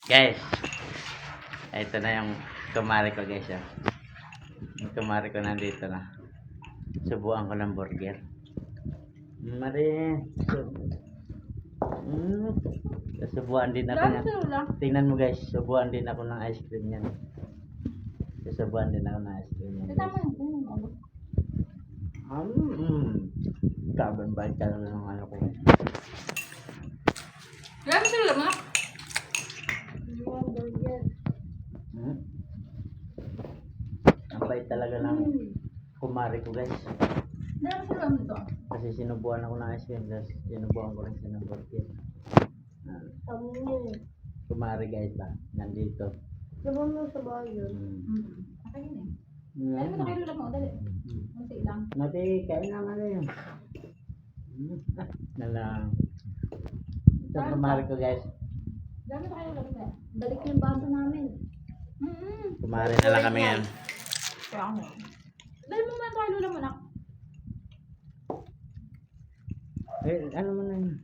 Guys, ito na yung kumari ko guys. Yung kumari ko nandito na. Subuan ko ng burger. Mari. Subuan din ako niyan. Tingnan mo guys, subuan din ako ng ice cream niyan. Subuan din ako ng ice cream niyan. Kaban ba ka ng ano ko. Grabe sila mo. Ang bait talaga ng kumari ko guys. Grabe sila mo to. Kasi sinubuan ako ng ice cream, tapos sinubuan ko rin siya ng burger. Kumari guys ba, nandito. Sabon mo sa bahay yun. Okay yun eh. Dali mo na kayo lang mo, dali. Munti lang. Mati, kain na nga yun. Nalang. Ito kumari ko guys. Dali mo na kayo lang mo. Balik yung baso namin. Kumari na lang kami yan. Kaya ako. Dali mo na kayo lang mo na. Ano mo na yun?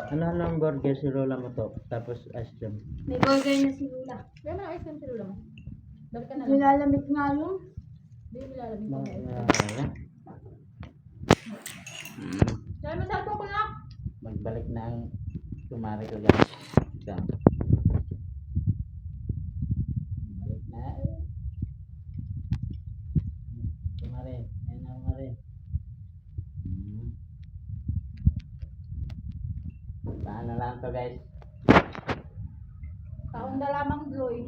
Ano ang burger si Lola mo to? Tapos ice cream. May burger na si Lula. Dali mo na ice cream si Lula mo. Dali ka na lang. Nilalamig nga yun. Dali mo lalamig ko. Mm. Dali mo sa ko na. Magbalik na ang kumari ko guys. Ito. Balik na. Kumari. Ayun na kumari. Paano lang to guys? Taon na lamang Gloy.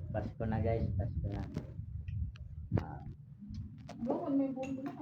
Pasko na guys, Pasko na. Bukod may bumbo na.